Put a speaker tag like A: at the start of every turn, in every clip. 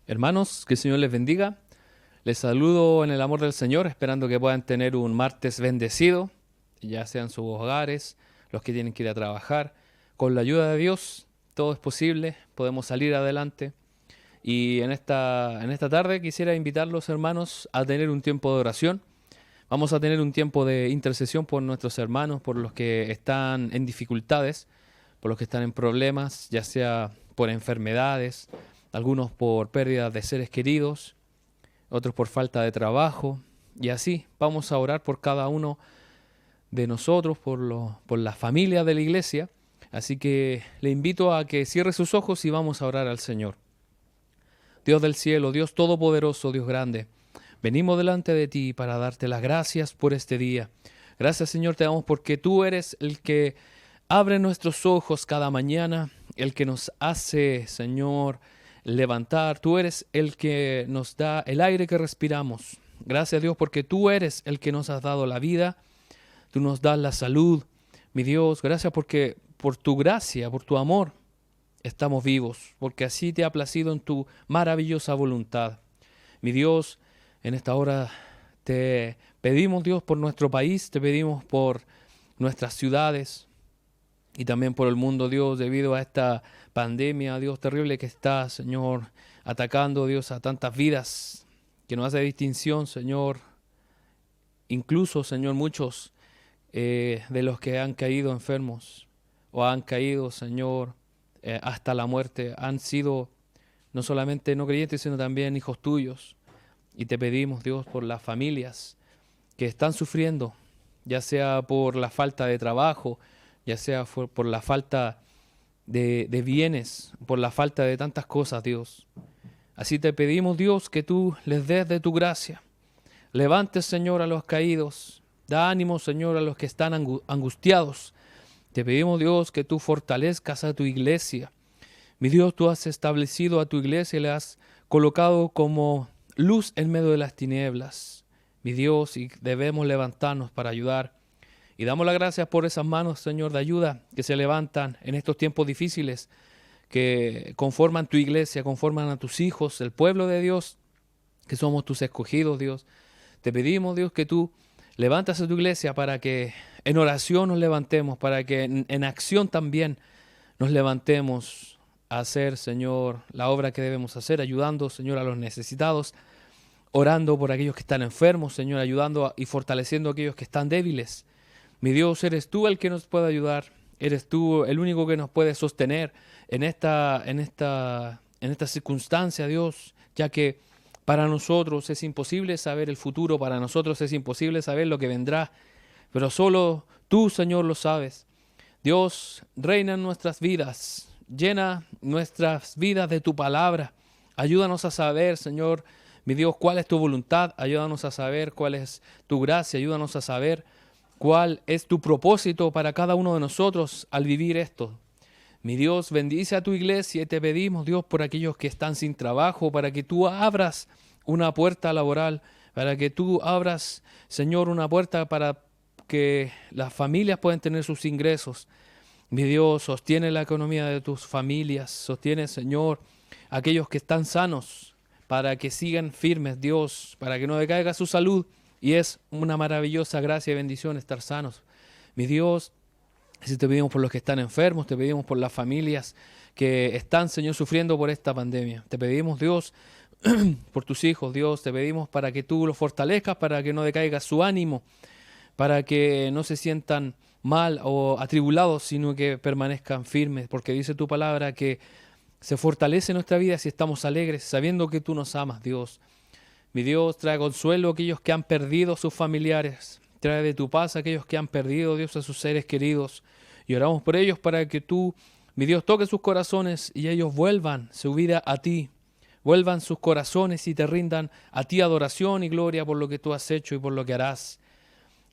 A: Hermanos, que el Señor les bendiga. Les saludo en el amor del Señor, esperando que puedan tener un martes bendecido, ya sean sus hogares, los que tienen que ir a trabajar. Con la ayuda de Dios, todo es posible, podemos salir adelante. Y en esta tarde quisiera invitarlos, hermanos, a tener un tiempo de oración. Vamos a tener un tiempo de intercesión por nuestros hermanos, por los que están en dificultades, por los que están en problemas, ya sea por enfermedades, algunos por pérdida de seres queridos, otros por falta de trabajo. Y así vamos a orar por cada uno de nosotros, por la familia de la iglesia. Así que le invito a que cierre sus ojos y vamos a orar al Señor. Dios del cielo, Dios todopoderoso, Dios grande, venimos delante de ti para darte las gracias por este día. Gracias, Señor, te damos porque tú eres el que abre nuestros ojos cada mañana, el que nos hace, Señor, levantar. Tú eres el que nos da el aire que respiramos. Gracias, Dios, porque tú eres el que nos has dado la vida, tú nos das la salud. Mi Dios, gracias porque por tu gracia, por tu amor, estamos vivos, porque así te ha placido en tu maravillosa voluntad. Mi Dios, en esta hora te pedimos, Dios, por nuestro país, te pedimos por nuestras ciudades y también por el mundo, Dios, debido a esta pandemia, Dios, terrible que está, Señor, atacando, Dios, a tantas vidas, que no hace distinción, Señor. Incluso, Señor, muchos de los que han caído enfermos o han caído, Señor, hasta la muerte, han sido no solamente no creyentes, sino también hijos tuyos. Y te pedimos, Dios, por las familias que están sufriendo, ya sea por la falta de trabajo, ya sea por la falta de bienes, por la falta de tantas cosas, Dios. Así te pedimos, Dios, que tú les des de tu gracia. Levantes, Señor, a los caídos. Da ánimo, Señor, a los que están angustiados. Te pedimos, Dios, que tú fortalezcas a tu iglesia. Mi Dios, tú has establecido a tu iglesia y le has colocado como luz en medio de las tinieblas. Mi Dios, y debemos levantarnos para ayudar. Y damos las gracias por esas manos, Señor, de ayuda que se levantan en estos tiempos difíciles, que conforman tu iglesia, conforman a tus hijos, el pueblo de Dios, que somos tus escogidos, Dios. Te pedimos, Dios, que tú levantas a tu iglesia para que en oración nos levantemos, para que en acción también nos levantemos a hacer, Señor, la obra que debemos hacer, ayudando, Señor, a los necesitados, orando por aquellos que están enfermos, Señor, y fortaleciendo a aquellos que están débiles. Mi Dios, eres tú el que nos puede ayudar, eres tú el único que nos puede sostener en esta circunstancia, Dios, ya que para nosotros es imposible saber el futuro, para nosotros es imposible saber lo que vendrá, pero solo tú, Señor, lo sabes. Dios, reina en nuestras vidas, llena nuestras vidas de tu palabra. Ayúdanos a saber, Señor, mi Dios, cuál es tu voluntad. Ayúdanos a saber cuál es tu gracia. Ayúdanos a saber cuál es tu propósito para cada uno de nosotros al vivir esto. Mi Dios, bendice a tu iglesia y te pedimos, Dios, por aquellos que están sin trabajo, para que tú abras una puerta laboral, para que tú abras, Señor, una puerta para que las familias puedan tener sus ingresos. Mi Dios, sostiene la economía de tus familias, sostiene, Señor, aquellos que están sanos, para que sigan firmes, Dios, para que no decaiga su salud. Y es una maravillosa gracia y bendición estar sanos. Mi Dios, si te pedimos por los que están enfermos, te pedimos por las familias que están, Señor, sufriendo por esta pandemia. Te pedimos, Dios, por tus hijos, Dios, te pedimos para que tú los fortalezcas, para que no decaiga su ánimo, para que no se sientan mal o atribulados, sino que permanezcan firmes, porque dice tu palabra que se fortalece nuestra vida si estamos alegres, sabiendo que tú nos amas, Dios. Mi Dios, trae consuelo a aquellos que han perdido sus familiares. Trae de tu paz a aquellos que han perdido, Dios, a sus seres queridos. Y oramos por ellos para que tú, mi Dios, toque sus corazones y ellos vuelvan su vida a ti. Vuelvan sus corazones y te rindan a ti adoración y gloria por lo que tú has hecho y por lo que harás.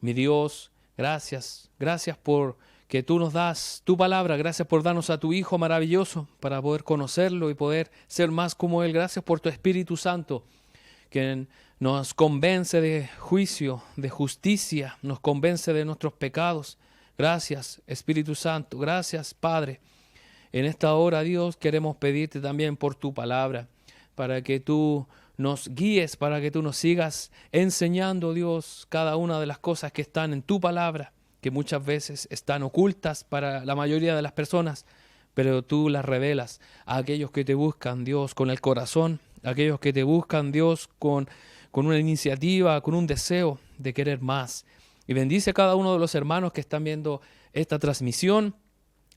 A: Mi Dios, gracias. Gracias por que tú nos das tu palabra. Gracias por darnos a tu Hijo maravilloso para poder conocerlo y poder ser más como Él. Gracias por tu Espíritu Santo, que nos convence de juicio, de justicia, nos convence de nuestros pecados. Gracias, Espíritu Santo. Gracias, Padre. En esta hora, Dios, queremos pedirte también por tu palabra. para que tú nos guíes, para que tú nos sigas enseñando, Dios, cada una de las cosas que están en tu palabra, que muchas veces están ocultas para la mayoría de las personas, pero tú las revelas a aquellos que te buscan, Dios, con el corazón, a aquellos que te buscan, Dios, con una iniciativa, con un deseo de querer más. Y bendice a cada uno de los hermanos que están viendo esta transmisión.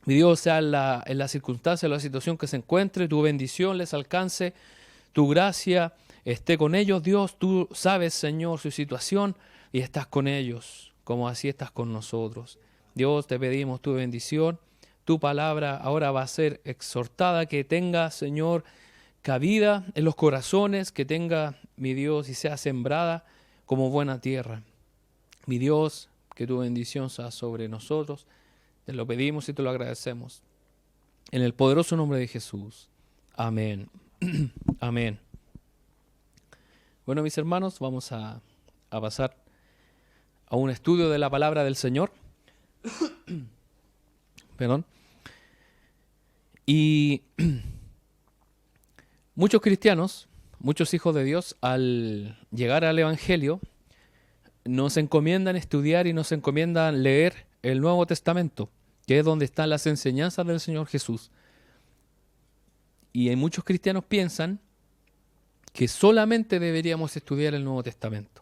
A: Mi Dios, sea en la circunstancia, en la situación que se encuentre, tu bendición les alcance, tu gracia esté con ellos. Dios, tú sabes, Señor, su situación y estás con ellos, como así estás con nosotros. Dios, te pedimos tu bendición. Tu palabra ahora va a ser exhortada, que tenga, Señor, cabida en los corazones, que tenga, mi Dios, y sea sembrada como buena tierra. Mi Dios, que tu bendición sea sobre nosotros. Te lo pedimos y te lo agradecemos. En el poderoso nombre de Jesús. Amén. Amén. Bueno, mis hermanos, vamos a pasar a un estudio de la palabra del Señor. Perdón. Y muchos cristianos, muchos hijos de Dios, al llegar al Evangelio, nos encomiendan estudiar y nos encomiendan leer el Nuevo Testamento, que es donde están las enseñanzas del Señor Jesús. Y hay muchos cristianos piensan que solamente deberíamos estudiar el Nuevo Testamento,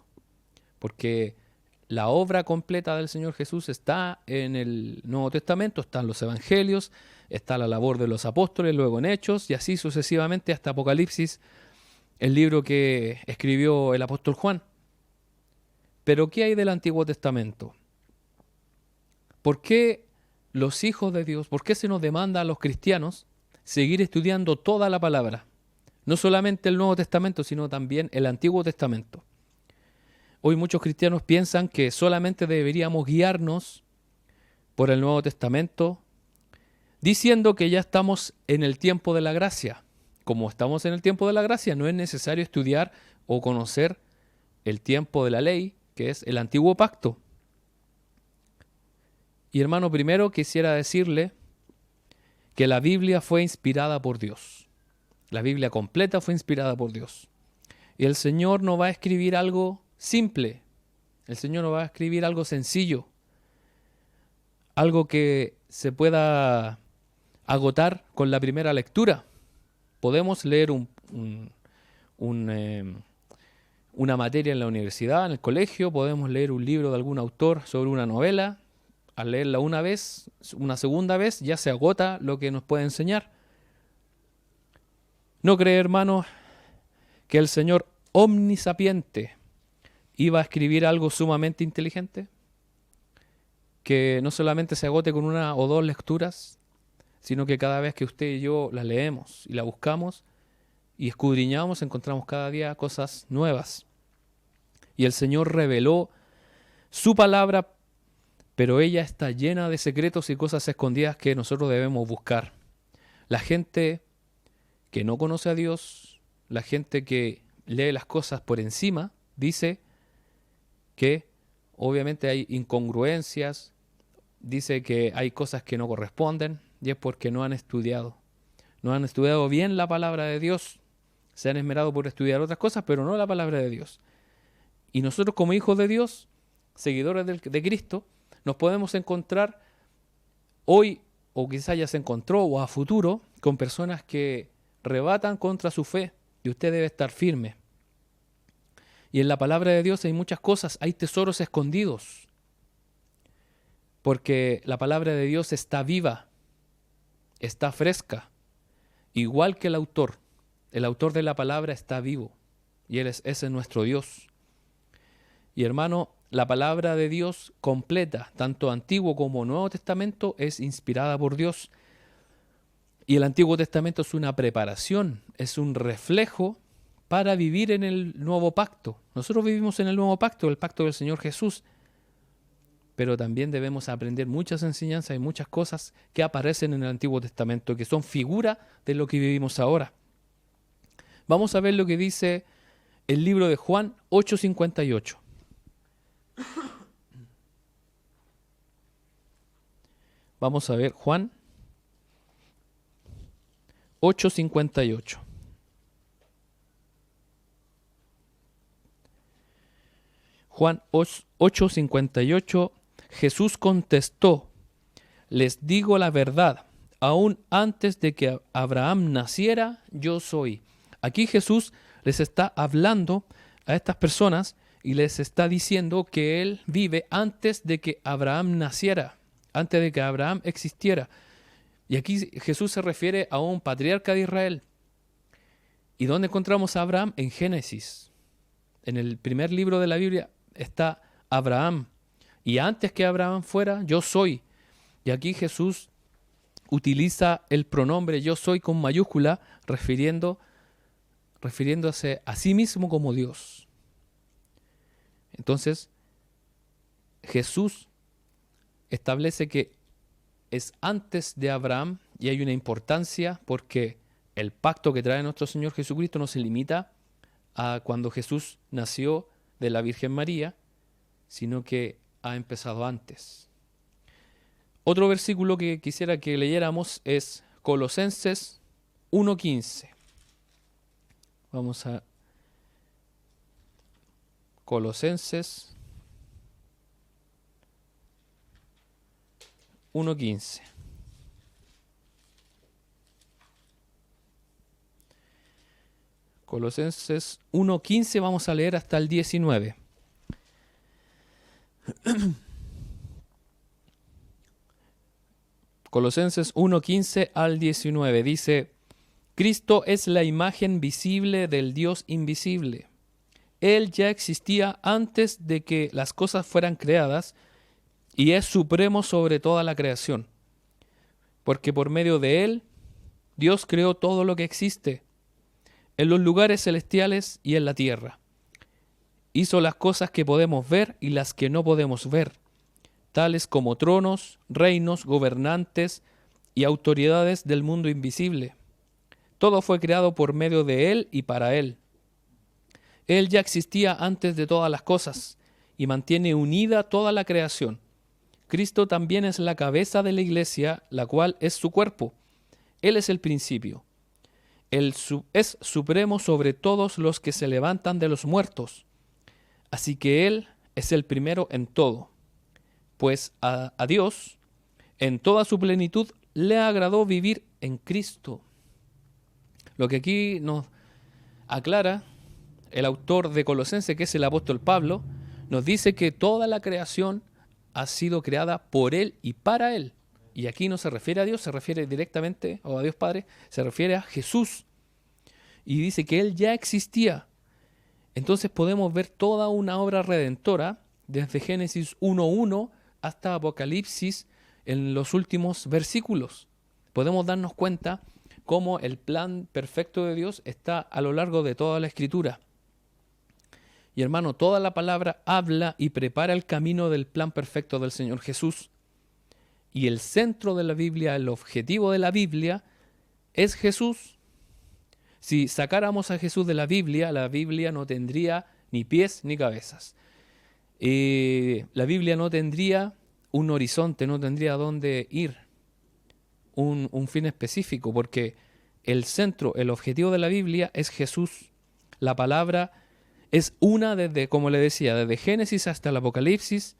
A: porque la obra completa del Señor Jesús está en el Nuevo Testamento, están los Evangelios, está la labor de los apóstoles, luego en Hechos, y así sucesivamente hasta Apocalipsis, el libro que escribió el apóstol Juan. Pero ¿qué hay del Antiguo Testamento? ¿Por qué los hijos de Dios, por qué se nos demanda a los cristianos seguir estudiando toda la palabra? No solamente el Nuevo Testamento, sino también el Antiguo Testamento. Hoy muchos cristianos piensan que solamente deberíamos guiarnos por el Nuevo Testamento, diciendo que ya estamos en el tiempo de la gracia. Como estamos en el tiempo de la gracia, no es necesario estudiar o conocer el tiempo de la ley, que es el Antiguo Pacto. Y hermano, primero quisiera decirle que la Biblia fue inspirada por Dios. La Biblia completa fue inspirada por Dios. Y el Señor no va a escribir algo simple. El Señor no va a escribir algo sencillo. Algo que se pueda agotar con la primera lectura. Podemos leer una materia en la universidad, en el colegio, podemos leer un libro de algún autor sobre una novela. Al leerla una vez, una segunda vez, ya se agota lo que nos puede enseñar. ¿No cree, hermano, que el Señor omnisapiente iba a escribir algo sumamente inteligente? Que no solamente se agote con una o dos lecturas, sino que cada vez que usted y yo la leemos y la buscamos y escudriñamos, encontramos cada día cosas nuevas. Y el Señor reveló su palabra, pero ella está llena de secretos y cosas escondidas que nosotros debemos buscar. La gente que no conoce a Dios, la gente que lee las cosas por encima, dice que obviamente hay incongruencias, dice que hay cosas que no corresponden, y es porque no han estudiado. No han estudiado bien la palabra de Dios. Se han esmerado por estudiar otras cosas, pero no la palabra de Dios. Y nosotros como hijos de Dios, seguidores de Cristo, nos podemos encontrar hoy, o quizás ya se encontró, o a futuro, con personas que rebatan contra su fe, y usted debe estar firme. Y en la palabra de Dios hay muchas cosas, hay tesoros escondidos, porque la palabra de Dios está viva, está fresca, igual que el autor. El autor de la palabra está vivo, y ese es nuestro Dios. Y hermano, la palabra de Dios completa, tanto Antiguo como Nuevo Testamento, es inspirada por Dios. Y el Antiguo Testamento es una preparación, es un reflejo para vivir en el Nuevo Pacto. Nosotros vivimos en el Nuevo Pacto, el pacto del Señor Jesús. Pero también debemos aprender muchas enseñanzas y muchas cosas que aparecen en el Antiguo Testamento, que son figura de lo que vivimos ahora. Vamos a ver lo que dice el libro de Juan 8:58. Vamos a ver Juan 8:58. Juan 8:58, Jesús contestó: les digo la verdad, aún antes de que Abraham naciera, yo soy. Aquí Jesús les está hablando a estas personas y les está diciendo que Él vive antes de que Abraham naciera, antes de que Abraham existiera. Y aquí Jesús se refiere a un patriarca de Israel. ¿Y dónde encontramos a Abraham? En Génesis. En el primer libro de la Biblia está Abraham. Y antes que Abraham fuera, yo soy. Y aquí Jesús utiliza el pronombre yo soy con mayúscula, refiriéndose a sí mismo como Dios. Entonces, Jesús establece que es antes de Abraham y hay una importancia porque el pacto que trae nuestro Señor Jesucristo no se limita a cuando Jesús nació de la Virgen María, sino que ha empezado antes. Otro versículo que quisiera que leyéramos es Colosenses 1:15. Vamos a Colosenses 1:15. Colosenses 1:15 vamos a leer hasta el 19. Colosenses 1:15 al 19 dice: Cristo es la imagen visible del Dios invisible. Él ya existía antes de que las cosas fueran creadas y es supremo sobre toda la creación. Porque por medio de Él, Dios creó todo lo que existe, en los lugares celestiales y en la tierra. Hizo las cosas que podemos ver y las que no podemos ver, tales como tronos, reinos, gobernantes y autoridades del mundo invisible. Todo fue creado por medio de Él y para Él. Él ya existía antes de todas las cosas y mantiene unida toda la creación. Cristo también es la cabeza de la iglesia, la cual es su cuerpo. Él es el principio. Él es supremo sobre todos los que se levantan de los muertos. Así que Él es el primero en todo. Pues a Dios, en toda su plenitud, le agradó vivir en Cristo. Lo que aquí nos aclara el autor de Colosenses, que es el apóstol Pablo, nos dice que toda la creación ha sido creada por Él y para Él. Y aquí no se refiere a Dios, se refiere directamente, o a Dios Padre, se refiere a Jesús. Y dice que Él ya existía. Entonces podemos ver toda una obra redentora, desde Génesis 1:1 hasta Apocalipsis en los últimos versículos. Podemos darnos cuenta cómo el plan perfecto de Dios está a lo largo de toda la Escritura. Y hermano, toda la palabra habla y prepara el camino del plan perfecto del Señor Jesús. Y el centro de la Biblia, el objetivo de la Biblia, es Jesús. Si sacáramos a Jesús de la Biblia no tendría ni pies ni cabezas. La Biblia no tendría un horizonte, no tendría dónde ir, un fin específico, porque el centro, el objetivo de la Biblia es Jesús. La palabra es una desde, como le decía, desde Génesis hasta el Apocalipsis,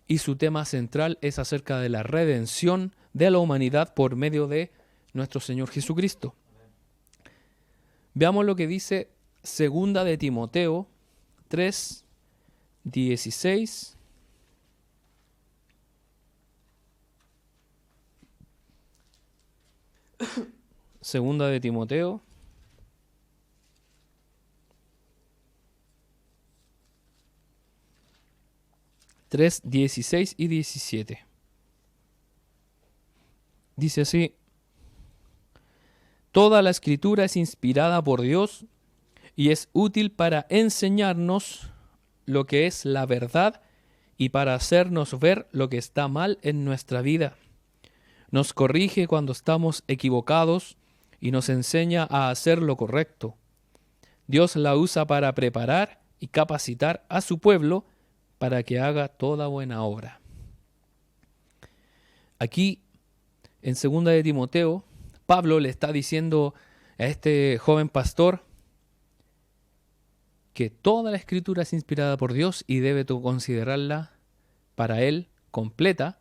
A: y su tema central es acerca de la redención de la humanidad por medio de nuestro Señor Jesucristo. Veamos lo que dice Segunda de Timoteo 3:16. Segunda de Timoteo 3:16 y 17. Dice así: Toda la Escritura es inspirada por Dios y es útil para enseñarnos lo que es la verdad y para hacernos ver lo que está mal en nuestra vida. Nos corrige cuando estamos equivocados y nos enseña a hacer lo correcto. Dios la usa para preparar y capacitar a su pueblo para que haga toda buena obra. Aquí, en 2 de Timoteo, Pablo le está diciendo a este joven pastor que toda la Escritura es inspirada por Dios y debe tú considerarla para Él completa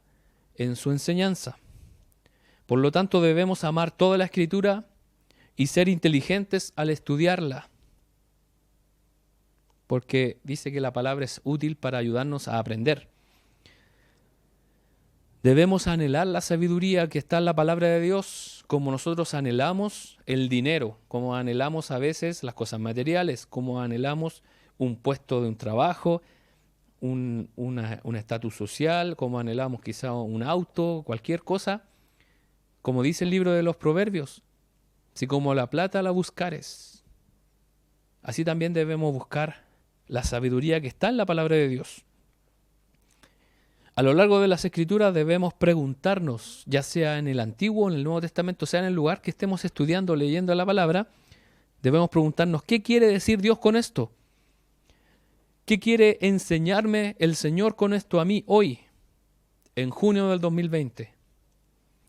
A: en su enseñanza. Por lo tanto, debemos amar toda la Escritura y ser inteligentes al estudiarla, porque dice que la palabra es útil para ayudarnos a aprender. Debemos anhelar la sabiduría que está en la palabra de Dios, como nosotros anhelamos el dinero, como anhelamos a veces las cosas materiales, como anhelamos un puesto de un trabajo, un estatus social, como anhelamos quizá un auto, cualquier cosa. Como dice el libro de los Proverbios, si como la plata la buscares, así también debemos buscar la sabiduría que está en la palabra de Dios. A lo largo de las Escrituras debemos preguntarnos, ya sea en el Antiguo o en el Nuevo Testamento, sea en el lugar que estemos estudiando, leyendo la palabra, debemos preguntarnos, ¿qué quiere decir Dios con esto? ¿Qué quiere enseñarme el Señor con esto a mí hoy, en junio del 2020?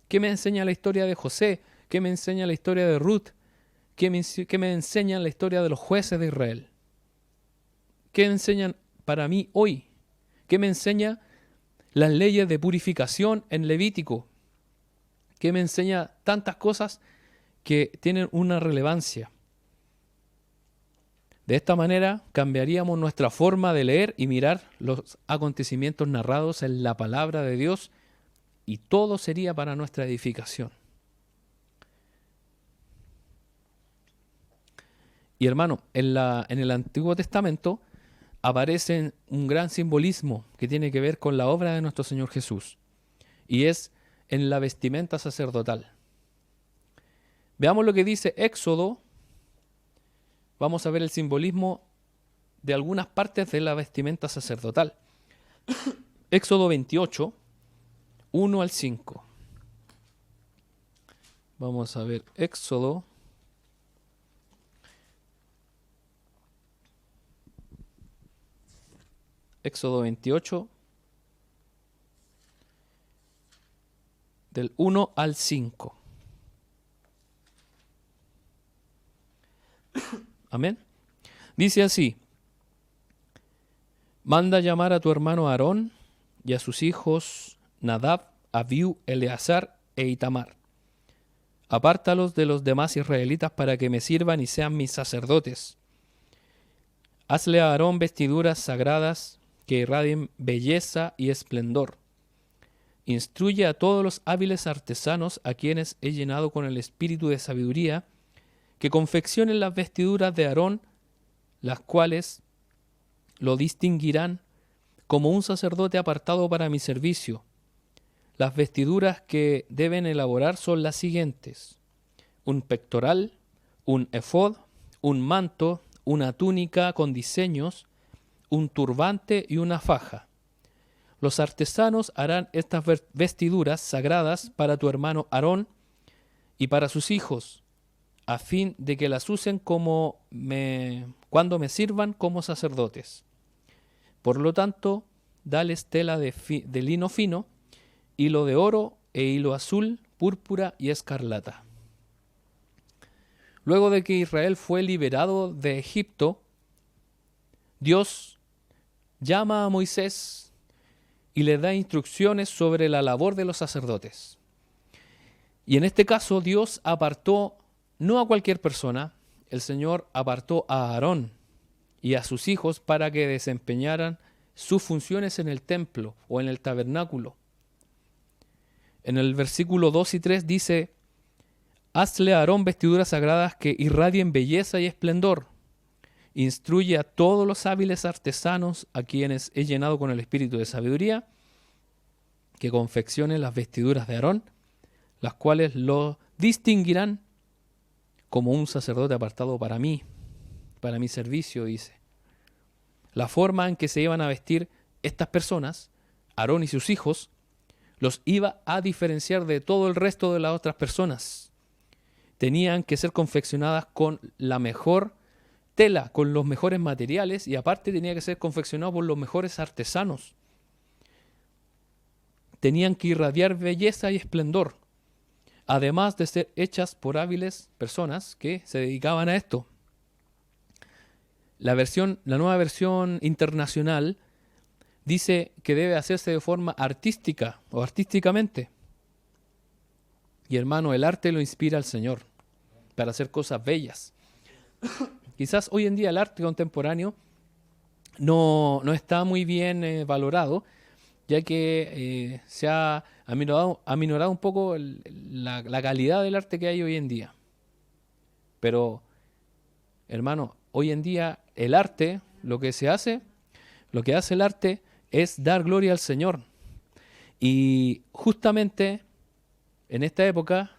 A: ¿Qué me enseña la historia de José? ¿Qué me enseña la historia de Ruth? ¿Qué me enseña la historia de los jueces de Israel? ¿Qué me enseñan para mí hoy? ¿Qué me enseña las leyes de purificación en Levítico? ¿Qué me enseña tantas cosas que tienen una relevancia? De esta manera cambiaríamos nuestra forma de leer y mirar los acontecimientos narrados en la palabra de Dios, y todo sería para nuestra edificación. Y hermano, en el Antiguo Testamento aparece un gran simbolismo que tiene que ver con la obra de nuestro Señor Jesús, y es en la vestimenta sacerdotal. Veamos lo que dice Éxodo. Vamos a ver el simbolismo de algunas partes de la vestimenta sacerdotal. Éxodo 28, 1 al 5. Vamos a ver Éxodo 28, del 1 al 5. Amén. Dice así: manda llamar a tu hermano Aarón y a sus hijos Nadab, Abiú, Eleazar e Itamar. Apártalos de los demás israelitas para que me sirvan y sean mis sacerdotes. Hazle a Aarón vestiduras sagradas que irradien belleza y esplendor. Instruye a todos los hábiles artesanos a quienes he llenado con el espíritu de sabiduría, que confeccionen las vestiduras de Aarón, las cuales lo distinguirán como un sacerdote apartado para mi servicio. Las vestiduras que deben elaborar son las siguientes: un pectoral, un efod, un manto, una túnica con diseños, un turbante y una faja. Los artesanos harán estas vestiduras sagradas para tu hermano Aarón y para sus hijos, a fin de que las usen cuando me sirvan como sacerdotes. Por lo tanto, dales tela de lino fino, hilo de oro e hilo azul, púrpura y escarlata. Luego de que Israel fue liberado de Egipto, Dios llama a Moisés y le da instrucciones sobre la labor de los sacerdotes. Y en este caso Dios apartó no a cualquier persona, el Señor apartó a Aarón y a sus hijos para que desempeñaran sus funciones en el templo o en el tabernáculo. En el versículo 2 y 3 dice: hazle a Aarón vestiduras sagradas que irradien belleza y esplendor. Instruye a todos los hábiles artesanos a quienes he llenado con el espíritu de sabiduría, que confeccionen las vestiduras de Aarón, las cuales lo distinguirán como un sacerdote apartado para mí, para mi servicio, dice. La forma en que se iban a vestir estas personas, Aarón y sus hijos, los iba a diferenciar de todo el resto de las otras personas. Tenían que ser confeccionadas con la mejor tela, con los mejores materiales, y aparte tenía que ser confeccionado por los mejores artesanos. Tenían que irradiar belleza y esplendor, además de ser hechas por hábiles personas que se dedicaban a esto. La nueva versión internacional dice que debe hacerse de forma artística o artísticamente. Y hermano, el arte lo inspira al Señor para hacer cosas bellas. Quizás hoy en día el arte contemporáneo no está muy bien valorado, ya que se ha aminorado un poco la calidad del arte que hay hoy en día. Pero, hermano, hoy en día el arte, lo que hace el arte es dar gloria al Señor. Y justamente en esta época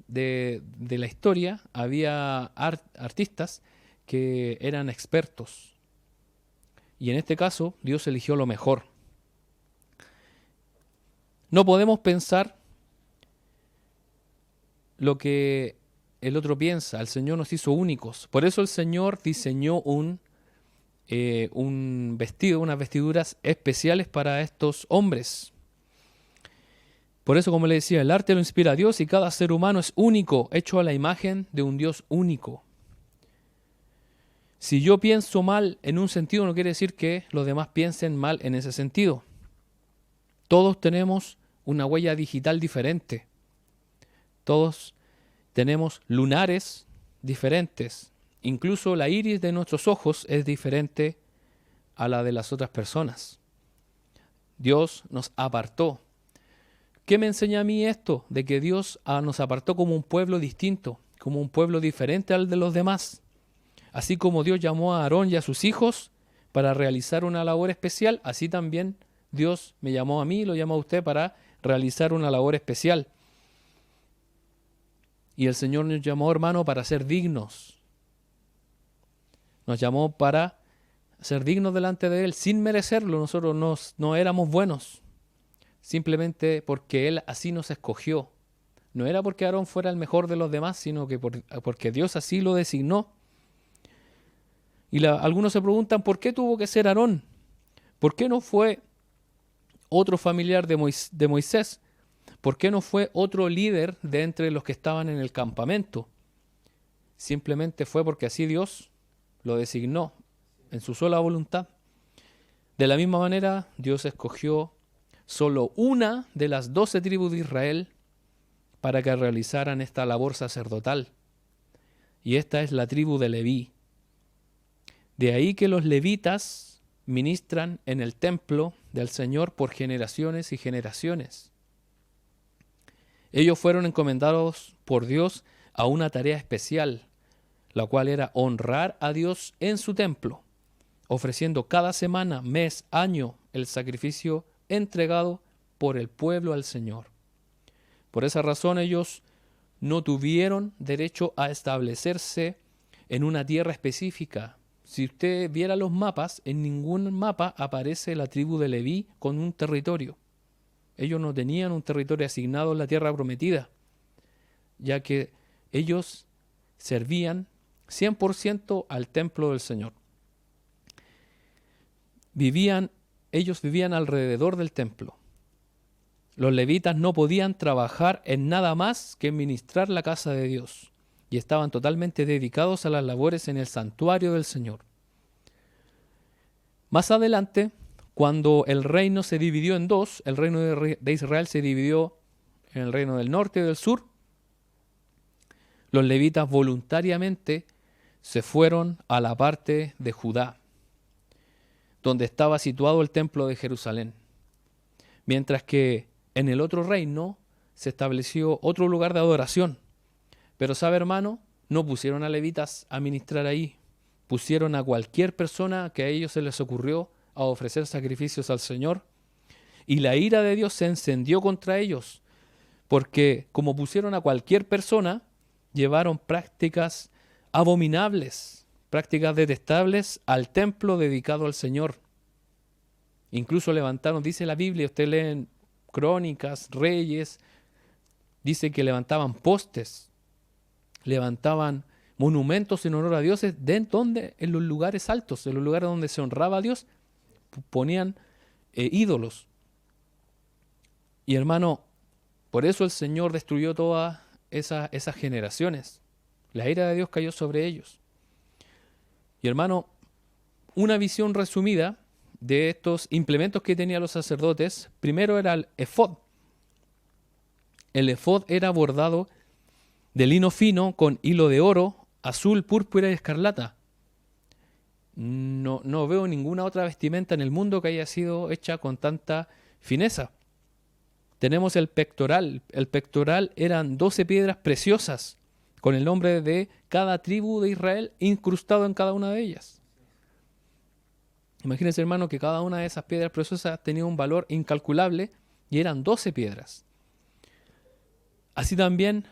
A: de la historia había artistas que eran expertos. Y en este caso Dios eligió lo mejor. No podemos pensar lo que el otro piensa. El Señor nos hizo únicos. Por eso el Señor diseñó un vestido, unas vestiduras especiales para estos hombres. Por eso, como le decía, el arte lo inspira a Dios y cada ser humano es único, hecho a la imagen de un Dios único. Si yo pienso mal en un sentido, no quiere decir que los demás piensen mal en ese sentido. Todos tenemos una huella digital diferente. Todos tenemos lunares diferentes. Incluso la iris de nuestros ojos es diferente a la de las otras personas. Dios nos apartó. ¿Qué me enseña a mí esto? De que Dios nos apartó como un pueblo distinto, como un pueblo diferente al de los demás. Así como Dios llamó a Aarón y a sus hijos para realizar una labor especial, así también Dios me llamó a mí y lo llamó a usted para realizar una labor especial. Y el Señor nos llamó, hermano, para ser dignos. Nos llamó para ser dignos delante de Él, sin merecerlo. Nosotros no éramos buenos, simplemente porque Él así nos escogió. No era porque Aarón fuera el mejor de los demás, sino que porque Dios así lo designó. Y algunos se preguntan, ¿por qué tuvo que ser Aarón? ¿Por qué no fue otro familiar de Moisés? ¿Por qué no fue otro líder de entre los que estaban en el campamento? Simplemente fue porque así Dios lo designó en su sola voluntad. De la misma manera, Dios escogió solo una de las 12 tribus de Israel para que realizaran esta labor sacerdotal. Y esta es la tribu de Leví. De ahí que los levitas ministran en el templo del Señor por generaciones y generaciones. Ellos fueron encomendados por Dios a una tarea especial, la cual era honrar a Dios en su templo, ofreciendo cada semana, mes, año, el sacrificio entregado por el pueblo al Señor. Por esa razón ellos no tuvieron derecho a establecerse en una tierra específica. Si usted viera los mapas, en ningún mapa aparece la tribu de Leví con un territorio. Ellos no tenían un territorio asignado en la tierra prometida, ya que ellos servían 100% al templo del Señor. Ellos vivían alrededor del templo. Los levitas no podían trabajar en nada más que ministrar la casa de Dios y estaban totalmente dedicados a las labores en el santuario del Señor. Más adelante, cuando el reino se dividió en dos, el reino de Israel se dividió en el reino del norte y del sur, los levitas voluntariamente se fueron a la parte de Judá, donde estaba situado el templo de Jerusalén, mientras que en el otro reino se estableció otro lugar de adoración. Pero sabe, hermano, no pusieron a levitas a ministrar ahí, pusieron a cualquier persona que a ellos se les ocurrió a ofrecer sacrificios al Señor, y la ira de Dios se encendió contra ellos, porque como pusieron a cualquier persona, llevaron prácticas abominables, prácticas detestables al templo dedicado al Señor. Incluso levantaron, dice la Biblia, usted lee en Crónicas, Reyes, dice que levantaban postes, levantaban monumentos en honor a dioses, donde en los lugares altos, en los lugares donde se honraba a Dios, ponían ídolos. Y hermano, por eso el Señor destruyó todas esas generaciones. La ira de Dios cayó sobre ellos. Y hermano, una visión resumida de estos implementos que tenían los sacerdotes. Primero era el efod. El efod era bordado de lino fino con hilo de oro, azul, púrpura y escarlata. No veo ninguna otra vestimenta en el mundo que haya sido hecha con tanta fineza. Tenemos el pectoral. El pectoral eran 12 piedras preciosas con el nombre de cada tribu de Israel incrustado en cada una de ellas. Imagínense, hermano, que cada una de esas piedras preciosas tenía un valor incalculable y eran 12 piedras. Así también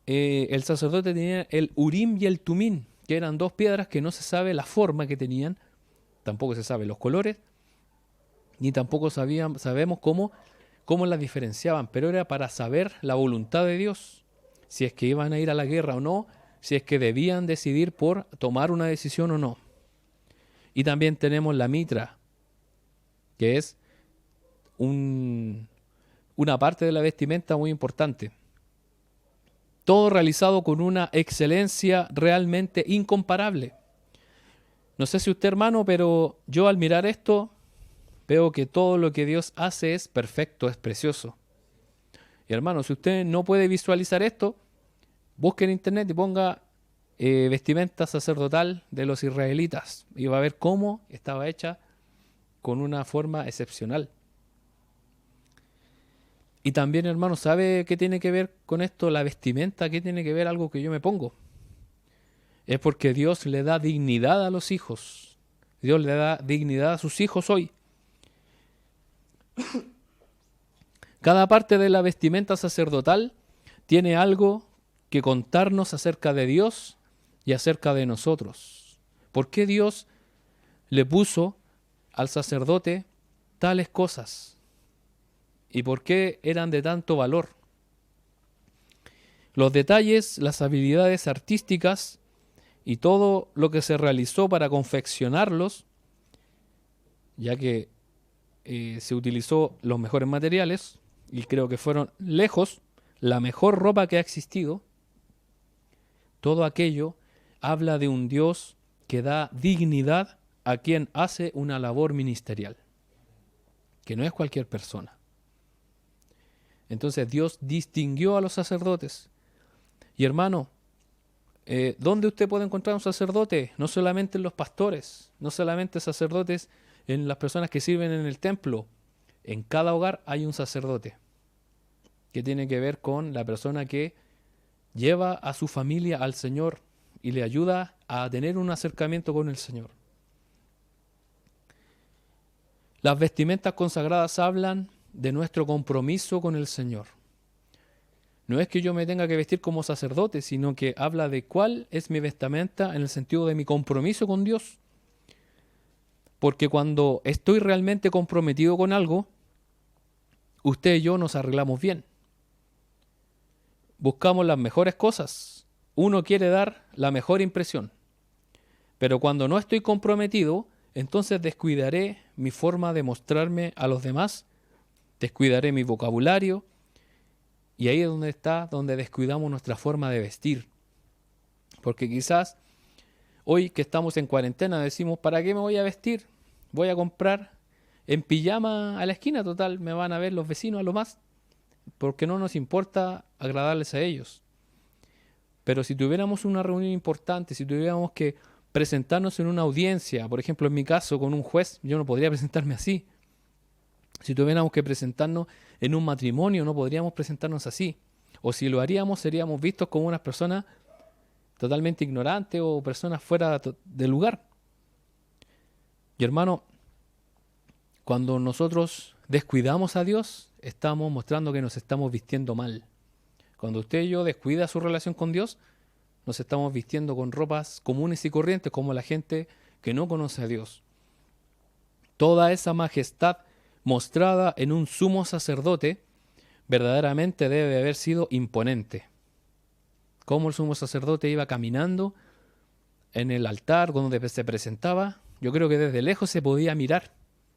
A: el sacerdote tenía el Urim y el Tumim, que eran 2 piedras que no se sabe la forma que tenían, tampoco se sabe los colores, ni tampoco sabemos cómo las diferenciaban, pero era para saber la voluntad de Dios, si es que iban a ir a la guerra o no, si es que debían decidir por tomar una decisión o no. Y también tenemos la mitra, que es una parte de la vestimenta muy importante. Todo realizado con una excelencia realmente incomparable. No sé si usted, hermano, pero yo al mirar esto veo que todo lo que Dios hace es perfecto, es precioso. Y hermano, si usted no puede visualizar esto, busque en internet y ponga vestimenta sacerdotal de los israelitas y va a ver cómo estaba hecha con una forma excepcional. Y también, hermano, ¿sabe qué tiene que ver con esto? La vestimenta, ¿qué tiene que ver algo que yo me pongo? Es porque Dios le da dignidad a los hijos. Dios le da dignidad a sus hijos hoy. Cada parte de la vestimenta sacerdotal tiene algo que contarnos acerca de Dios y acerca de nosotros. ¿Por qué Dios le puso al sacerdote tales cosas? ¿Y por qué eran de tanto valor? Los detalles, las habilidades artísticas y todo lo que se realizó para confeccionarlos, ya que se utilizó los mejores materiales, y creo que fueron lejos la mejor ropa que ha existido, todo aquello habla de un Dios que da dignidad a quien hace una labor ministerial, que no es cualquier persona. Entonces Dios distinguió a los sacerdotes. Y hermano, ¿dónde usted puede encontrar un sacerdote? No solamente en los pastores, no solamente sacerdotes en las personas que sirven en el templo. En cada hogar hay un sacerdote que tiene que ver con la persona que lleva a su familia al Señor y le ayuda a tener un acercamiento con el Señor. Las vestimentas consagradas hablan de nuestro compromiso con el Señor. No es que yo me tenga que vestir como sacerdote, sino que habla de cuál es mi vestimenta en el sentido de mi compromiso con Dios. Porque cuando estoy realmente comprometido con algo, usted y yo nos arreglamos bien. Buscamos las mejores cosas. Uno quiere dar la mejor impresión. Pero cuando no estoy comprometido, entonces descuidaré mi forma de mostrarme a los demás, descuidaré mi vocabulario, y ahí es donde descuidamos nuestra forma de vestir. Porque quizás hoy que estamos en cuarentena decimos, ¿para qué me voy a vestir? Voy a comprar en pijama a la esquina, total, me van a ver los vecinos a lo más, porque no nos importa agradarles a ellos. Pero si tuviéramos una reunión importante, si tuviéramos que presentarnos en una audiencia, por ejemplo en mi caso con un juez, yo no podría presentarme así. Si tuviéramos que presentarnos en un matrimonio, no podríamos presentarnos así. O si lo haríamos, seríamos vistos como unas personas totalmente ignorantes o personas fuera de lugar. Y hermano, cuando nosotros descuidamos a Dios, estamos mostrando que nos estamos vistiendo mal. Cuando usted y yo descuida su relación con Dios, nos estamos vistiendo con ropas comunes y corrientes como la gente que no conoce a Dios. Toda esa majestad mostrada en un sumo sacerdote verdaderamente debe haber sido imponente. Cómo el sumo sacerdote iba caminando en el altar donde se presentaba, yo creo que desde lejos se podía mirar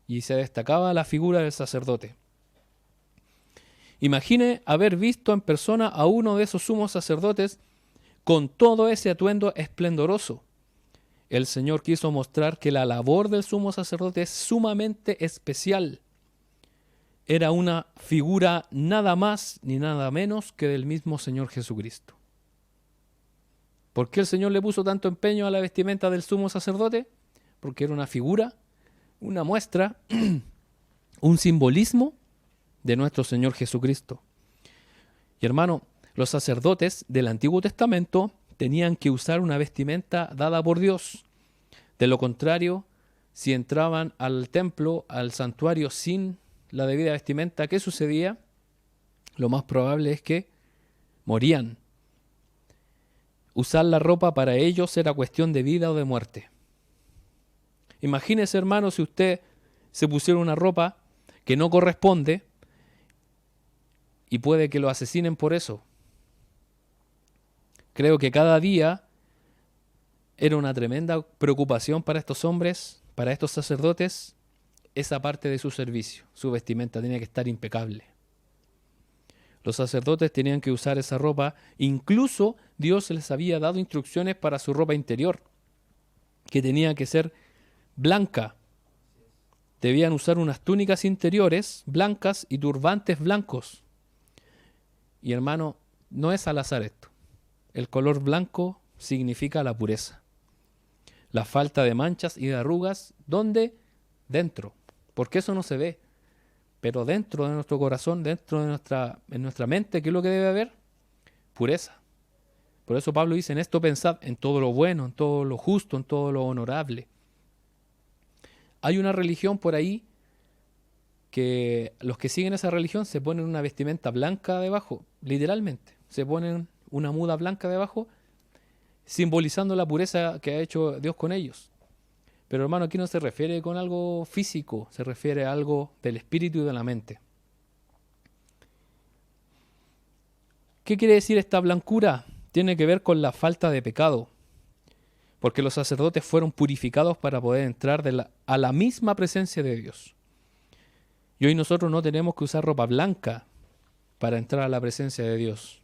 A: y se destacaba la figura del sacerdote. Imagine haber visto en persona a uno de esos sumos sacerdotes con todo ese atuendo esplendoroso. el Señor quiso mostrar que la labor del sumo sacerdote es sumamente especial. Era una figura nada más ni nada menos que del mismo Señor Jesucristo. ¿Por qué el Señor le puso tanto empeño a la vestimenta del sumo sacerdote? Porque era una figura, una muestra, un simbolismo de nuestro Señor Jesucristo. Y hermano, los sacerdotes del Antiguo Testamento tenían que usar una vestimenta dada por Dios. De lo contrario, si entraban al templo, al santuario sin la debida vestimenta, ¿qué sucedía? Lo más probable es que morían. Usar la ropa para ellos era cuestión de vida o de muerte. Imagínese, hermano, si usted se pusiera una ropa que no corresponde y puede que lo asesinen por eso. Creo que cada día era una tremenda preocupación para estos hombres, para estos sacerdotes, esa parte de su servicio. Su vestimenta tenía que estar impecable. Los sacerdotes tenían que usar esa ropa. Incluso Dios les había dado instrucciones para su ropa interior, que tenía que ser blanca. Debían usar unas túnicas interiores blancas y turbantes blancos. Y hermano, no es al azar esto. El color blanco significa la pureza. La falta de manchas y de arrugas, ¿dónde? Dentro. Porque eso no se ve. Pero dentro de nuestro corazón, dentro de nuestra mente, ¿qué es lo que debe haber? Pureza. Por eso Pablo dice, en esto pensad, en todo lo bueno, en todo lo justo, en todo lo honorable. Hay una religión por ahí que los que siguen esa religión se ponen una vestimenta blanca debajo, literalmente. Se ponen una muda blanca debajo, simbolizando la pureza que ha hecho Dios con ellos. Pero hermano, aquí no se refiere con algo físico, se refiere a algo del espíritu y de la mente. ¿Qué quiere decir esta blancura? Tiene que ver con la falta de pecado, porque los sacerdotes fueron purificados para poder entrar a la misma presencia de Dios. Y hoy nosotros no tenemos que usar ropa blanca para entrar a la presencia de Dios,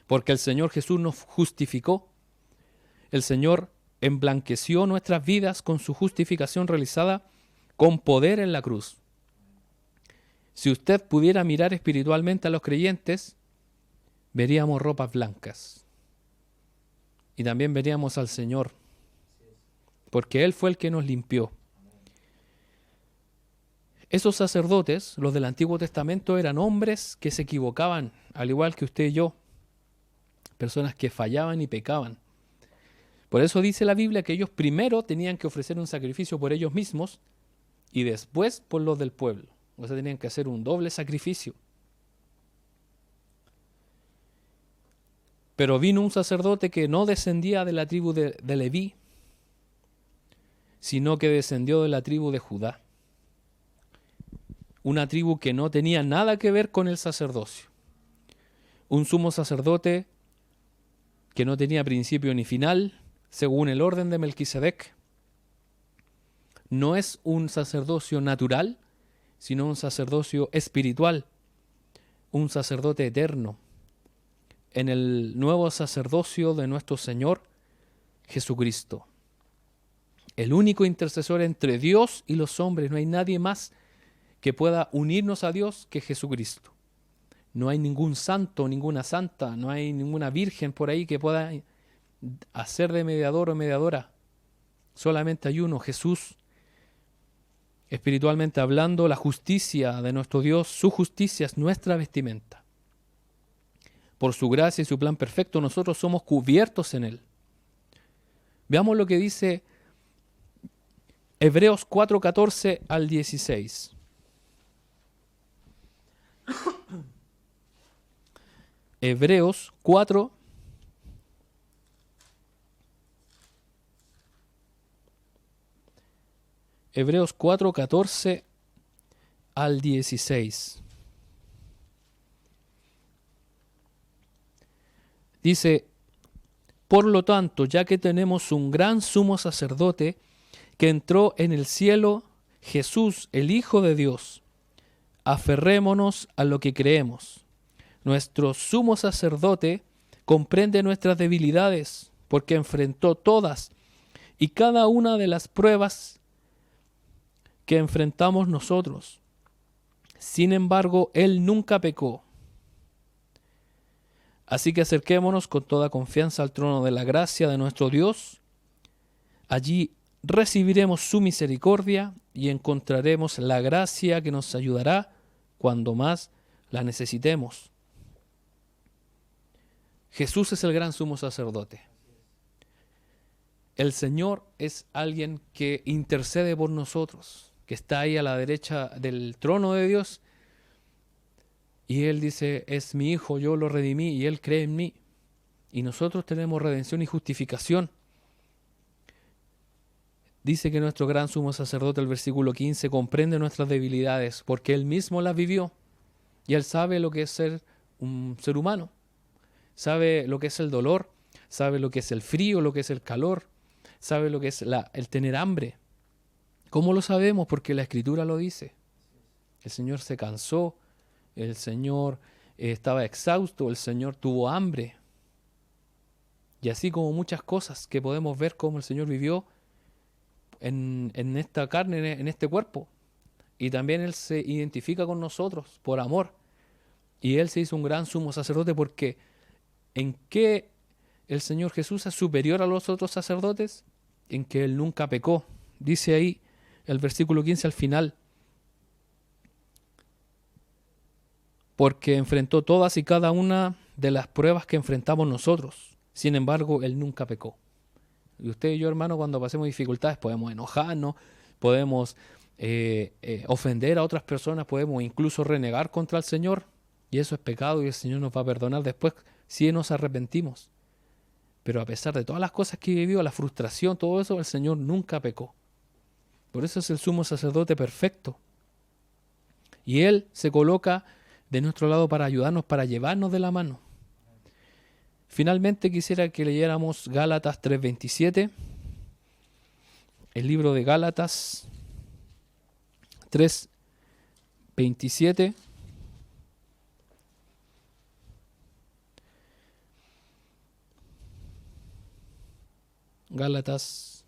A: porque el Señor Jesús nos justificó. El Señor emblanqueció nuestras vidas con su justificación realizada con poder en la cruz. Si usted pudiera mirar espiritualmente a los creyentes, veríamos ropas blancas. Y también veríamos al Señor, porque Él fue el que nos limpió. Esos sacerdotes, los del Antiguo Testamento, eran hombres que se equivocaban, al igual que usted y yo. Personas que fallaban y pecaban. Por eso dice la Biblia que ellos primero tenían que ofrecer un sacrificio por ellos mismos y después por los del pueblo. O sea, tenían que hacer un doble sacrificio. Pero vino un sacerdote que no descendía de la tribu de Leví, sino que descendió de la tribu de Judá. Una tribu que no tenía nada que ver con el sacerdocio. Un sumo sacerdote que no tenía principio ni final, según el orden de Melquisedec. No es un sacerdocio natural, sino un sacerdocio espiritual, un sacerdote eterno, en el nuevo sacerdocio de nuestro Señor Jesucristo. El único intercesor entre Dios y los hombres. No hay nadie más que pueda unirnos a Dios que Jesucristo. No hay ningún santo, ninguna santa, no hay ninguna virgen por ahí que pueda hacer de mediador o mediadora. Solamente hay uno, Jesús. Espiritualmente hablando, la justicia de nuestro Dios, su justicia es nuestra vestimenta. Por su gracia y su plan perfecto, nosotros somos cubiertos en Él. Veamos lo que dice Hebreos 4:14 al 16. Hebreos 4, Hebreos 4:14 al 16. Dice, por lo tanto, ya que tenemos un gran sumo sacerdote que entró en el cielo, Jesús, el Hijo de Dios, aferrémonos a lo que creemos. Nuestro sumo sacerdote comprende nuestras debilidades, porque enfrentó todas y cada una de las pruebas que enfrentamos nosotros. Sin embargo, Él nunca pecó. Así que acerquémonos con toda confianza al trono de la gracia de nuestro Dios. Allí recibiremos su misericordia y encontraremos la gracia que nos ayudará cuando más la necesitemos. Jesús es el gran sumo sacerdote. El Señor es alguien que intercede por nosotros, que está ahí a la derecha del trono de Dios. Y Él dice, es mi Hijo, yo lo redimí y Él cree en mí. Y nosotros tenemos redención y justificación. Dice que nuestro gran sumo sacerdote, el versículo 15, comprende nuestras debilidades porque Él mismo las vivió. Y Él sabe lo que es ser un ser humano. Sabe lo que es el dolor, sabe lo que es el frío, lo que es el calor, sabe lo que es el tener hambre. ¿Cómo lo sabemos? Porque la Escritura lo dice. El Señor se cansó, el Señor estaba exhausto, el Señor tuvo hambre. Y así como muchas cosas que podemos ver cómo el Señor vivió en esta carne, en este cuerpo. Y también Él se identifica con nosotros por amor. Y Él se hizo un gran sumo sacerdote porque ¿en qué el Señor Jesús es superior a los otros sacerdotes? En que Él nunca pecó. Dice ahí el versículo 15 al final. Porque enfrentó todas y cada una de las pruebas que enfrentamos nosotros. Sin embargo, Él nunca pecó. Y usted y yo, hermano, cuando pasemos dificultades podemos enojarnos, podemos ofender a otras personas, podemos incluso renegar contra el Señor. Y eso es pecado y el Señor nos va a perdonar después si nos arrepentimos. Pero a pesar de todas las cosas que vivió, la frustración, todo eso, el Señor nunca pecó. Por eso es el sumo sacerdote perfecto. Y Él se coloca de nuestro lado para ayudarnos, para llevarnos de la mano. Finalmente quisiera que leyéramos Gálatas 3:27. El libro de Gálatas 3:27. Gálatas.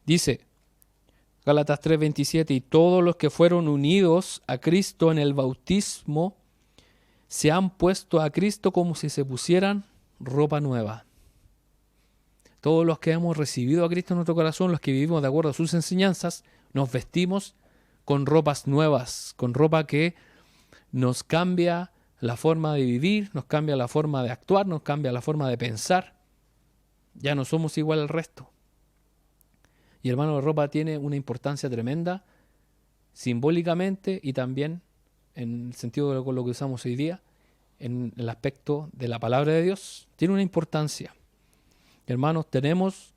A: Dice, Gálatas 3:27, y todos los que fueron unidos a Cristo en el bautismo se han puesto a Cristo como si se pusieran ropa nueva. Todos los que hemos recibido a Cristo en nuestro corazón, los que vivimos de acuerdo a sus enseñanzas, nos vestimos con ropas nuevas, con ropa que nos cambia la forma de vivir, nos cambia la forma de actuar, nos cambia la forma de pensar. Ya no somos igual al resto. Y hermano, la ropa tiene una importancia tremenda, simbólicamente y también en el sentido de lo que usamos hoy día, en el aspecto de la palabra de Dios, tiene una importancia. Hermanos, tenemos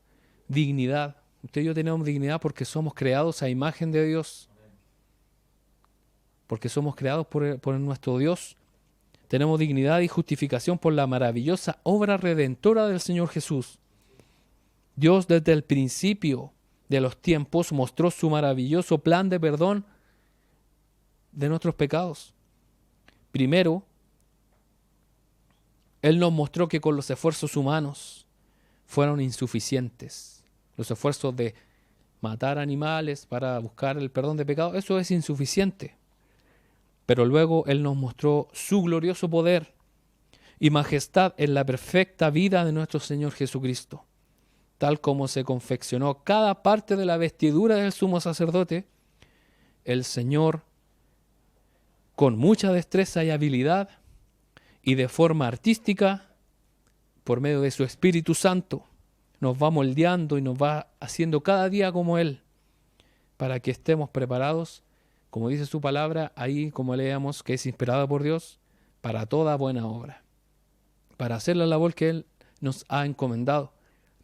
A: dignidad. Usted y yo tenemos dignidad porque somos creados a imagen de Dios. Porque somos creados por nuestro Dios. Tenemos dignidad y justificación por la maravillosa obra redentora del Señor Jesús. Dios desde el principio de los tiempos mostró su maravilloso plan de perdón de nuestros pecados. Primero, Él nos mostró que con los esfuerzos humanos fueron insuficientes. Los esfuerzos de matar animales para buscar el perdón de pecados, eso es insuficiente. Pero luego Él nos mostró su glorioso poder y majestad en la perfecta vida de nuestro Señor Jesucristo. Tal como se confeccionó cada parte de la vestidura del sumo sacerdote, el Señor, con mucha destreza y habilidad, y de forma artística, por medio de su Espíritu Santo, nos va moldeando y nos va haciendo cada día como Él, para que estemos preparados, como dice su palabra, ahí como leemos, que es inspirada por Dios, para toda buena obra, para hacer la labor que Él nos ha encomendado,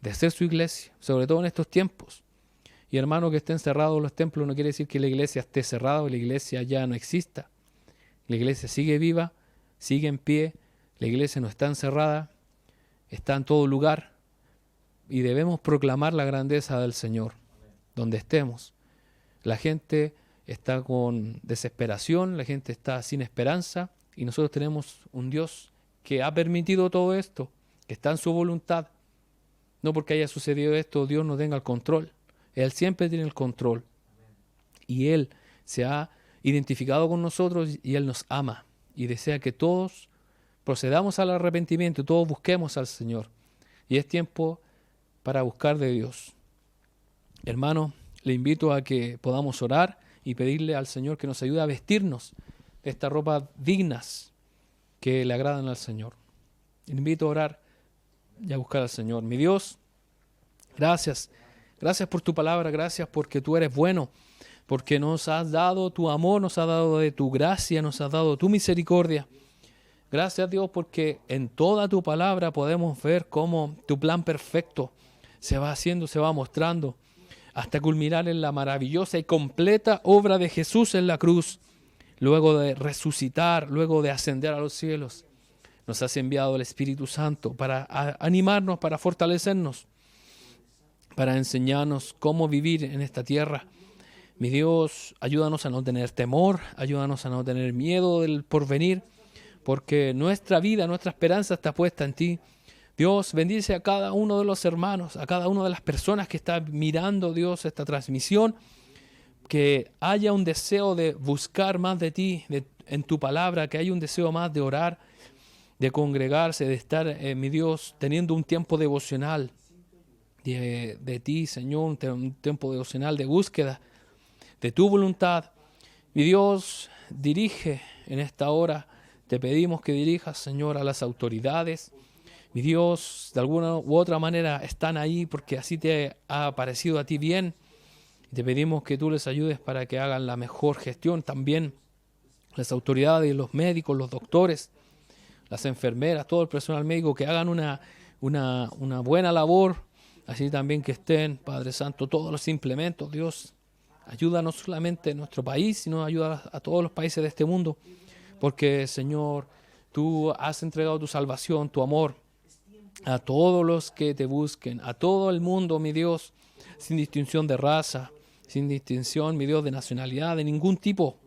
A: de ser su iglesia, sobre todo en estos tiempos. Y hermano, que estén cerrados los templos no quiere decir que la iglesia esté cerrada o la iglesia ya no exista. La iglesia sigue viva, sigue en pie, la iglesia no está encerrada, está en todo lugar y debemos proclamar la grandeza del Señor donde estemos. La gente está con desesperación, la gente está sin esperanza y nosotros tenemos un Dios que ha permitido todo esto que está en su voluntad. No porque haya sucedido esto, Dios no tenga el control. Él siempre tiene el control. Y Él se ha identificado con nosotros y Él nos ama. Y desea que todos procedamos al arrepentimiento, todos busquemos al Señor. Y es tiempo para buscar de Dios. Hermano, le invito a que podamos orar y pedirle al Señor que nos ayude a vestirnos de estas ropas dignas que le agradan al Señor. Le invito a orar y a buscar al Señor. Mi Dios, gracias. Gracias por tu palabra, gracias porque tú eres bueno, porque nos has dado tu amor, nos has dado de tu gracia, nos has dado tu misericordia. Gracias, Dios, porque en toda tu palabra podemos ver cómo tu plan perfecto se va haciendo, se va mostrando, hasta culminar en la maravillosa y completa obra de Jesús en la cruz, luego de resucitar, luego de ascender a los cielos. Nos has enviado el Espíritu Santo para animarnos, para fortalecernos, para enseñarnos cómo vivir en esta tierra. Mi Dios, ayúdanos a no tener temor, ayúdanos a no tener miedo del porvenir, porque nuestra vida, nuestra esperanza está puesta en ti. Dios, bendice a cada uno de los hermanos, a cada una de las personas que están mirando, Dios, esta transmisión, que haya un deseo de buscar más de ti, en tu palabra, que haya un deseo más de orar, de congregarse, de estar, mi Dios, teniendo un tiempo devocional de ti, Señor, un tiempo devocional de búsqueda de tu voluntad. Mi Dios, dirige en esta hora, te pedimos que dirijas, Señor, a las autoridades. Mi Dios, de alguna u otra manera están ahí porque así te ha parecido a ti bien. Te pedimos que tú les ayudes para que hagan la mejor gestión. También las autoridades, los médicos, los doctores, las enfermeras, todo el personal médico, que hagan una buena labor. Así también que estén, Padre Santo, todos los implementos. Dios, ayuda no solamente en nuestro país, sino ayuda a todos los países de este mundo. Porque, Señor, tú has entregado tu salvación, tu amor a todos los que te busquen, a todo el mundo, mi Dios, sin distinción de raza, sin distinción, mi Dios, de nacionalidad, de ningún tipo.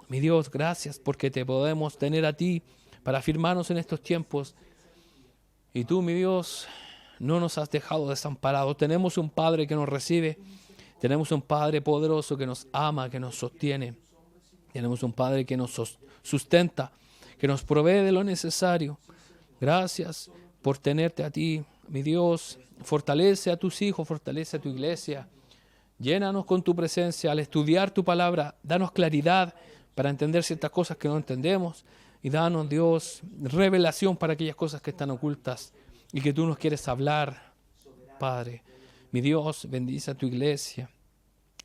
A: Mi Dios, gracias porque te podemos tener a ti para afirmarnos en estos tiempos. Y tú, mi Dios, no nos has dejado desamparados. Tenemos un Padre que nos recibe. Tenemos un Padre poderoso que nos ama, que nos sostiene. Tenemos un Padre que nos sustenta, que nos provee de lo necesario. Gracias por tenerte a ti, mi Dios. Fortalece a tus hijos, fortalece a tu iglesia. Llénanos con tu presencia. Al estudiar tu palabra, danos claridad para entender ciertas cosas que no entendemos. Y danos, Dios, revelación para aquellas cosas que están ocultas y que tú nos quieres hablar, Padre. Mi Dios, bendice a tu iglesia.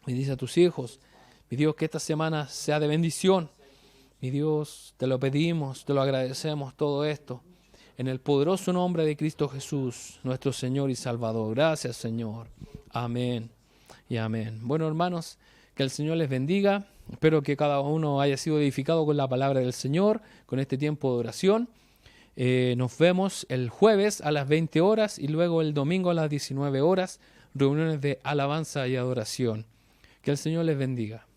A: Bendice a tus hijos. Mi Dios, que esta semana sea de bendición. Mi Dios, te lo pedimos, te lo agradecemos todo esto. En el poderoso nombre de Cristo Jesús, nuestro Señor y Salvador. Gracias, Señor. Amén y amén. Bueno, hermanos, que el Señor les bendiga. Espero que cada uno haya sido edificado con la palabra del Señor, con este tiempo de oración. Nos vemos el jueves a las 20 horas y luego el domingo a las 19 horas, reuniones de alabanza y adoración. Que el Señor les bendiga.